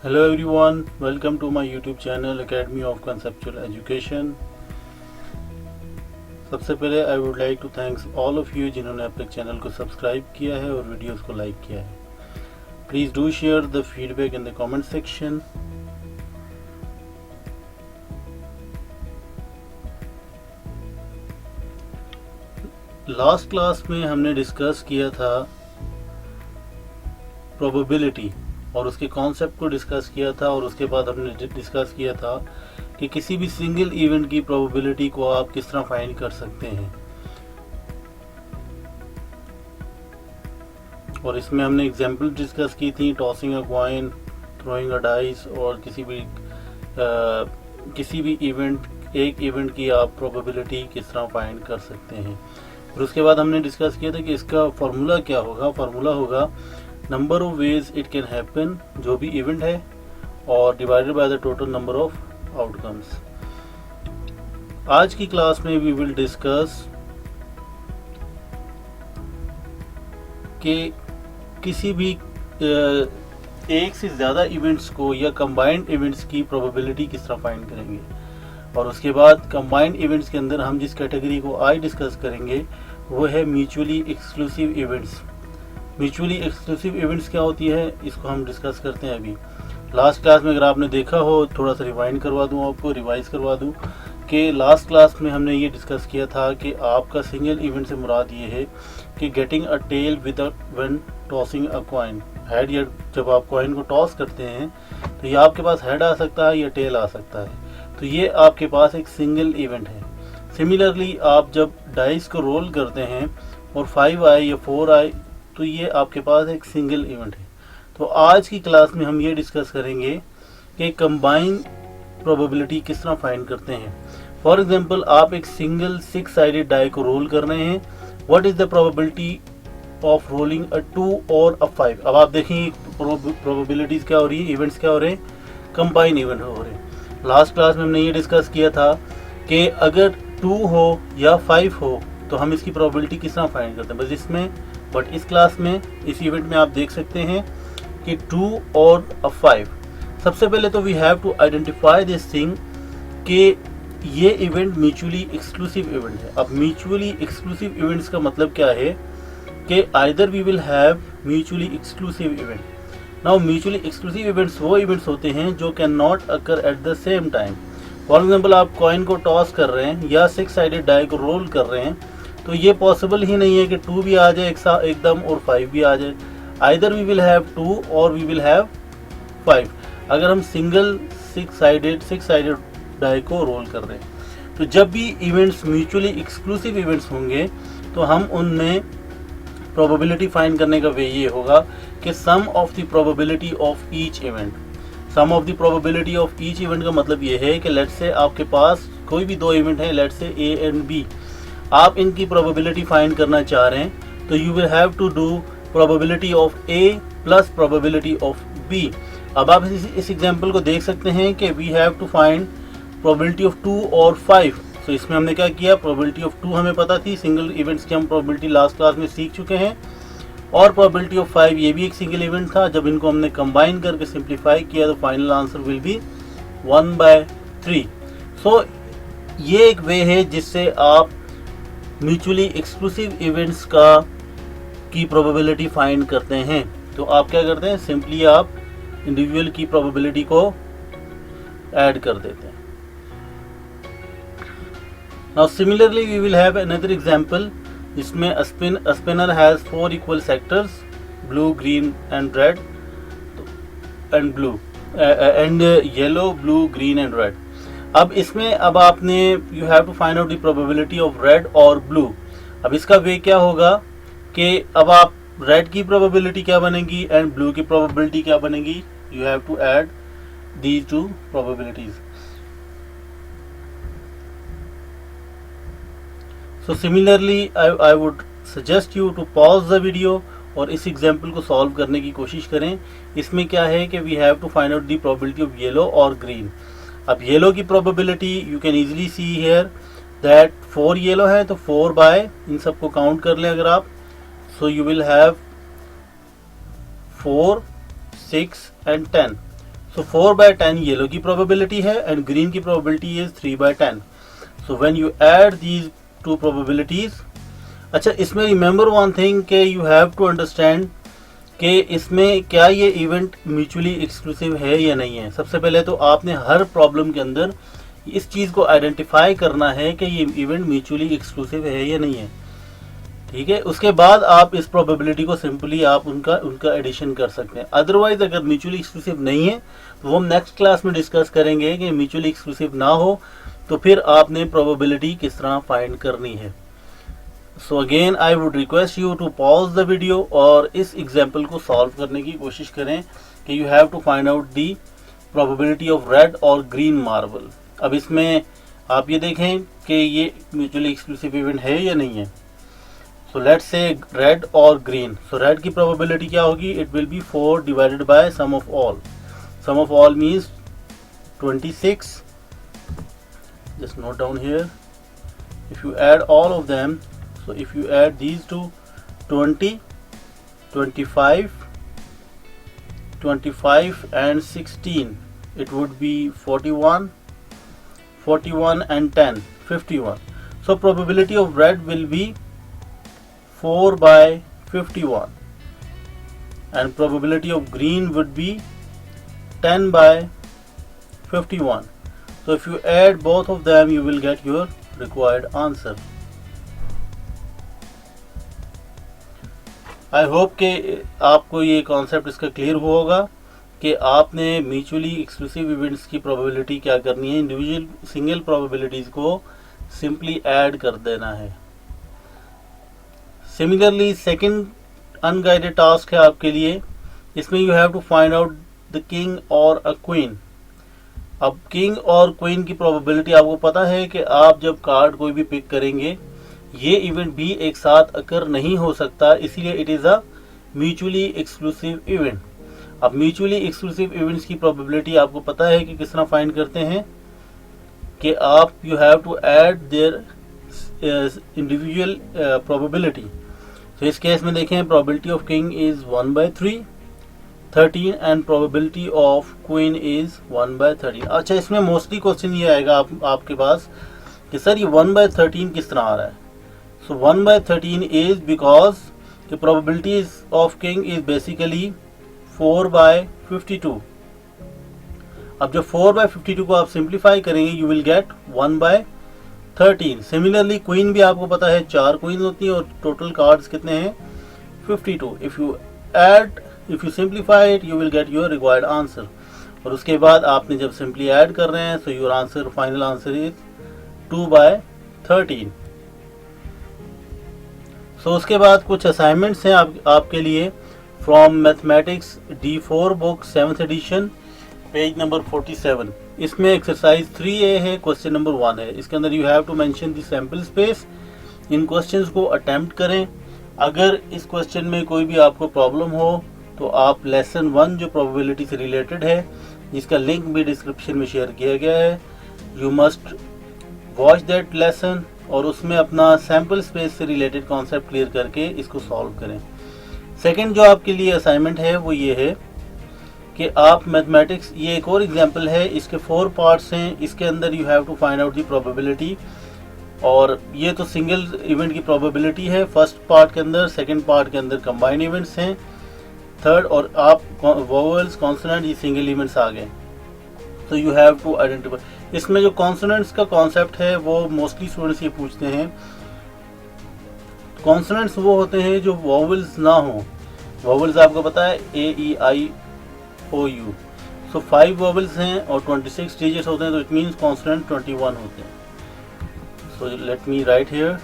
Hello everyone, welcome to my YouTube channel Academy of Conceptual Education। सबसे पहले I would like to thanks all of you जिन्होंने अपने channel को subscribe किया है और वीडियोस को लाइक किया है। Please do share the feedback in the comment section. Last class में हमने डिस्कस किया था प्रोबेबिलिटी और उसके कॉन्सेप्ट को डिस्कस किया था, और उसके बाद हमने डिस्कस किया था कि किसी भी सिंगल इवेंट की प्रोबेबिलिटी को आप किस तरह फाइंड कर सकते हैं। और इसमें हमने एग्जांपल डिस्कस की थी, tossing a coin, throwing a dice, और किसी भी एक इवेंट की आप प्रोबेबिलिटी किस तरह फाइंड कर सकते हैं। और उसके बाद हमने डिस्कस किया था कि इसका फार्मूला क्या होगा। फार्मूला होगा number of ways it can happen, जो भी इवेंट है, और divided by the total number of outcomes. आज की क्लास में वी विल डिस्कस कि किसी भी एक से ज़्यादा इवेंट्स को या कंबाइंड इवेंट्स की प्रोबेबिलिटी किस तरह फाइंड करेंगे। और उसके बाद कंबाइंड इवेंट्स के अंदर हम जिस कैटेगरी को आज डिस्कस करेंगे वो है mutually exclusive events. Mutually exclusive events क्या होती है, इसको हम डिस्कस करते हैं अभी। लास्ट क्लास में अगर आपने देखा हो, थोड़ा सा रिवाइंड करवा दूं, आपको रिवाइज करवा दूं कि लास्ट क्लास में हमने ये डिस्कस किया था कि आपका सिंगल इवेंट से मुराद ये है कि getting a tail with when tossing a coin. Head, या जब आप कॉइन को टॉस करते हैं तो ये आपके पास हेड आ सकता है या टेल आ सकता है, तो ये आपके पास एक सिंगल इवेंट है। सिमिलरली आप जब डाइस को रोल करते हैं और 5 आए या 4 आए तो ये आपके पास एक सिंगल इवेंट है। तो आज की क्लास में हम ये डिस्कस करेंगे कि कंबाइन प्रोबेबिलिटी किस तरह फाइंड करते हैं। फॉर एग्जांपल, आप एक सिंगल 6 साइडेड डाई को रोल कर रहे हैं। What is the probability of rolling a 2 और अ 5। अब आप देखेंगे प्रोबेबिलिटीज क्या हो रही है, इवेंट्स क्या हो रहे हैं, कंबाइन इवेंट हो रहे हैं। लास्ट क्लास में हमने ये डिस्कस किया था कि अगर 2 हो या 5 हो तो हम इसकी प्रोबेबिलिटी किस तरह फाइंड करते हैं। बट इस क्लास में, इस इवेंट में आप देख सकते हैं कि 2 और 5। सबसे पहले तो we have to identify this thing कि ये इवेंट म्यूचुअली एक्सक्लूसिव इवेंट है। अब म्यूचुअली एक्सक्लूसिव इवेंट्स का मतलब क्या है कि either we will have mutually exclusive event. Now mutually exclusive events वो इवेंट्स होते हैं जो can not occur at the same time. For example, आप कॉइन को टॉस कर रहे हैं या 6 साइडेड डाई को रोल कर रहे हैं, तो ये पॉसिबल ही नहीं है कि 2 भी आ जाए एकदम और 5 भी आ जाए। आइदर वी विल हैव 2 और वी विल हैव 5, अगर हम सिंगल 6 साइडेड डाई को रोल कर रहे हैं। तो जब भी इवेंट्स म्यूचुअली एक्सक्लूसिव इवेंट्स होंगे तो हम उनमें प्रोबेबिलिटी फाइंड करने का वे ये होगा कि sum of the probability of each event. Sum of the probability of each event का मतलब ये है कि लेट्स से आपके पास कोई भी 2 इवेंट है, let's say A and B, आप इनकी प्रोबेबिलिटी फाइंड करना चाह रहे हैं तो you will have to do probability of A plus probability of B. अब आप इस एग्जांपल को देख सकते हैं कि we have to find probability of 2 और 5। तो इसमें हमने क्या किया, प्रोबेबिलिटी ऑफ 2 हमें पता थी, सिंगल इवेंट्स की हम प्रोबेबिलिटी लास्ट क्लास में सीख चुके हैं, और प्रोबेबिलिटी ऑफ 5 ये भी एक सिंगल इवेंट था। जब इनको हमने कंबाइन करके सिंप्लीफाई किया तो फाइनल आंसर विल बी 1/3। सो ये एक वे है जिससे आप म्यूचुअली एक्सक्लूसिव इवेंट्स की प्रोबेबिलिटी फाइंड करते हैं। तो आप क्या करते हैं, सिंपली आप इंडिविजुअल की प्रोबेबिलिटी को ऐड कर देते हैं। Now similarly we will have another example, जिसमें a spinner has 4 equal sectors, blue, green and red, and blue and yellow, blue, green and red। अब इसमें आपने you have to find out the probability of red और blue. अब इसका वे क्या होगा कि अब आप रेड की प्रोबेबिलिटी क्या बनेगी एंड ब्लू की प्रोबेबिलिटी क्या बनेगी, you have to add these 2 probabilities. So similarly I would suggest you to pause the video और इस एग्जाम्पल को सॉल्व करने की कोशिश करें। इसमें क्या है कि we have to find out the probability of yellow और ग्रीन। अब येलो की probability you can easily see here that 4 yellow है तो 4 बाय, इन सबको काउंट कर लें अगर आप, so you will have 4, 6 and 10। So 4/10 yellow की प्रोबेबिलिटी है एंड ग्रीन की probability is 3/10. So when you add these two probabilities, अच्छा इसमें रिमेंबर वन थिंग कि यू हैव टू अंडरस्टैंड कि इसमें क्या ये इवेंट म्यूचुअली एक्सक्लूसिव है या नहीं है. सबसे पहले तो आपने हर प्रॉब्लम के अंदर इस चीज़ को आइडेंटिफाई करना है कि ये इवेंट म्यूचुअली एक्सक्लूसिव है या नहीं है. ठीक है, उसके बाद आप इस प्रोबेबिलिटी को सिंपली आप उनका एडिशन कर सकते हैं. अदरवाइज अगर म्यूचुअली एक्सक्लूसिव नहीं है तो वो हम नेक्स्ट क्लास में डिस्कस करेंगे कि म्यूचुअली एक्सक्लूसिव ना हो तो फिर आपने प्रोबेबिलिटी किस तरह फाइंड करनी है. So again I would request you to pause the video और इस एग्जाम्पल को सॉल्व करने की कोशिश करें कि you have to find out the probability of red और ग्रीन मार्बल. अब इसमें आप ये देखें कि ये म्यूचुअली एक्सक्लूसिव इवेंट है या नहीं है. सो लेट्स से रेड और ग्रीन. सो रेड की प्रोबेबिलिटी क्या होगी, it will be 4 divided by sum of all. Sum of all means 26. Just note down here. If you add all of them, so if you add these two, 20, 25 and 16, it would be 41 and 10, 51. So probability of red will be 4/51 and probability of green would be 10/51. So if you add both of them, you will get your required answer. I hope कि आपको ये concept इसका clear हुआ होगा कि आपने mutually exclusive events की probability क्या करनी है. इंडिविजुअल सिंगल प्रोबेबिलिटीज़ को सिंपली ऐड कर देना है. सिमिलरली सेकंड अनगाइडेड टास्क है आपके लिए. इसमें you have to find out the king और अ क्वीन. अब किंग और क्वीन की प्रोबेबिलिटी आपको पता है कि आप जब कार्ड कोई भी पिक करेंगे ये इवेंट भी एक साथ अकर नहीं हो सकता, इसलिए it is a mutually exclusive event. अब म्यूचुअली एक्सक्लूसिव इवेंट्स की प्रोबेबिलिटी आपको पता है कि किस तरह फाइंड करते हैं कि आप you have to add their individual probability. तो इस केस में देखें probability of king is 1/3, 13 and probability of queen is 1/13. अच्छा इसमें मोस्टली क्वेश्चन ये आएगा आपके पास कि सर ये 1/13 किस तरह आ रहा है. So 1/13 is because the probabilities of king is basically 4/52. अब जब 4/52 को आप सिंप्लीफाई करेंगे you will get 1/13. Similarly queen भी आपको पता है 4 क्वीन होती हैं और टोटल कार्ड्स कितने हैं 52. If you simplify it you will get your required answer. और उसके बाद आपने जब सिंपली ऐड कर रहे हैं so your answer final answer is 2/13. So उसके बाद कुछ असाइनमेंट्स हैं आपके लिए from mathematics D4 book 7th edition page number 47. इसमें एक्सरसाइज 3A है, क्वेश्चन नंबर 1 है. इसके अंदर you have to mention the sample space. इन क्वेश्चंस को अटेम्प्ट करें. अगर इस क्वेश्चन में कोई भी आपको प्रॉब्लम हो तो आप लेसन 1 जो प्रोबेबिलिटी से रिलेटेड है जिसका लिंक भी डिस्क्रिप्शन में शेयर किया गया है, you must watch that lesson और उसमें अपना सैम्पल स्पेस से रिलेटेड कॉन्सेप्ट क्लियर करके इसको सॉल्व करें. सेकंड जो आपके लिए असाइनमेंट है वो ये है कि आप मैथमेटिक्स, ये एक और एग्जांपल है, इसके 4 पार्ट्स हैं. इसके अंदर you have to find out the probability और ये तो सिंगल इवेंट की प्रोबेबिलिटी है फर्स्ट पार्ट के अंदर. सेकंड पार्ट के अंदर कंबाइंड इवेंट्स हैं. थर्ड और आप वोवेल्स कॉन्सोनेंट ये सिंगल इवेंट्स आ गए. तो यू हैव टू आइडेंटिफाई. इसमें जो कॉन्सोनेंट्स का कॉन्सेप्ट है वो मोस्टली स्टूडेंट्स ये पूछते हैं. कॉन्सोनेंट्स वो होते हैं जो वोवेल्स ना हो. वोवेल्स आपको पता है AEIOU. सो 5 वोवेल्स हैं और 26 डिजिट्स होते हैं तो इट मीन्स कॉन्सोनेंट 21 होते हैं. So let me write here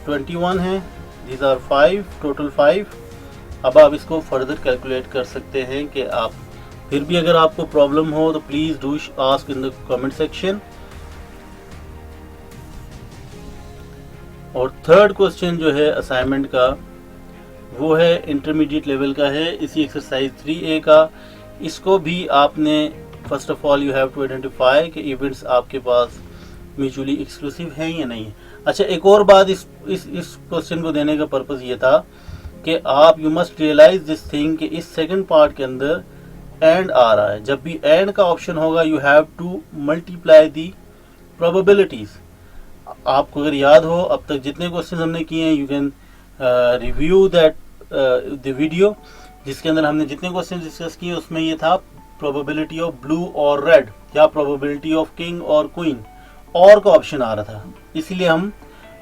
21 हैं. These are 5, total 5. अब आप इसको फर्दर कैलकुलेट कर सकते हैं कि आप फिर भी अगर आपको प्रॉब्लम हो तो please do ask in the comment section. और थर्ड क्वेश्चन जो है असाइनमेंट का वो है इंटरमीडिएट लेवल का है, इसी एक्सरसाइज 3A का. इसको भी आपने first of all you have to identify कि इवेंट्स आपके पास म्यूचुअली एक्सक्लूसिव हैं या नहीं. अच्छा एक और बात इस क्वेश्चन को देने का पर्पस ये था कि आप you must realize this thing कि इस सेकंड पार्ट के अंदर एंड आ रहा है, जब भी एंड का ऑप्शन होगा you have to multiply the probabilities. आपको अगर याद हो अब तक जितने क्वेश्चन हमने किए हैं, you can review that the video, जिसके अंदर हमने जितने क्वेश्चन डिस्कस किए उसमें ये था प्रोबेबिलिटी ऑफ ब्लू और रेड या प्रोबेबिलिटी ऑफ किंग और क्वीन, और का ऑप्शन आ रहा था, इसीलिए हम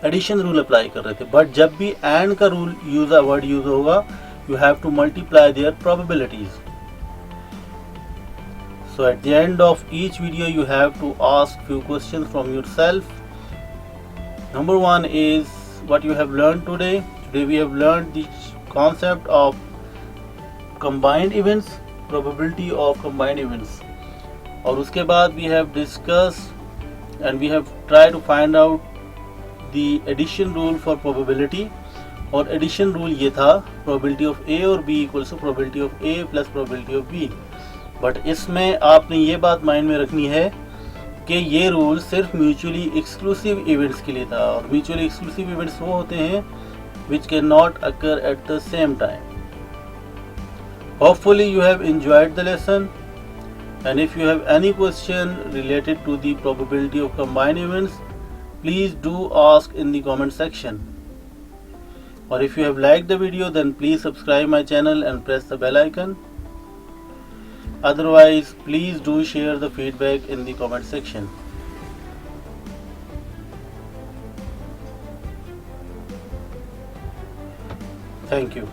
एडिशन रूल अप्लाई कर रहे थे। बट जब भी एंड का रूल वर्ड यूज होगा you have to multiply their probabilities. So at the end of each video you have to ask few questions from yourself. Number one is what you have learned today. Today we have learned the concept of combined events, probability of combined events. और उसके बाद we have discussed and we have tried to find out the addition rule for probability. और addition rule ये था probability of A और B equals to probability of A plus probability of B. But इसमें आपने ये बात mind में रखनी है कि ये रूल सिर्फ म्यूचुअली एक्सक्लूसिव इवेंट्स के लिए था, और म्यूचुअली एक्सक्लूसिव इवेंट्स वो होते हैं which can not occur at the same time. Hopefully you have enjoyed the lesson, and if you have any question related to the probability of combined events please do ask in the comment section. और if you have liked the video then please subscribe my channel and press the bell icon. Otherwise, please do share the feedback in the comment section. Thank you.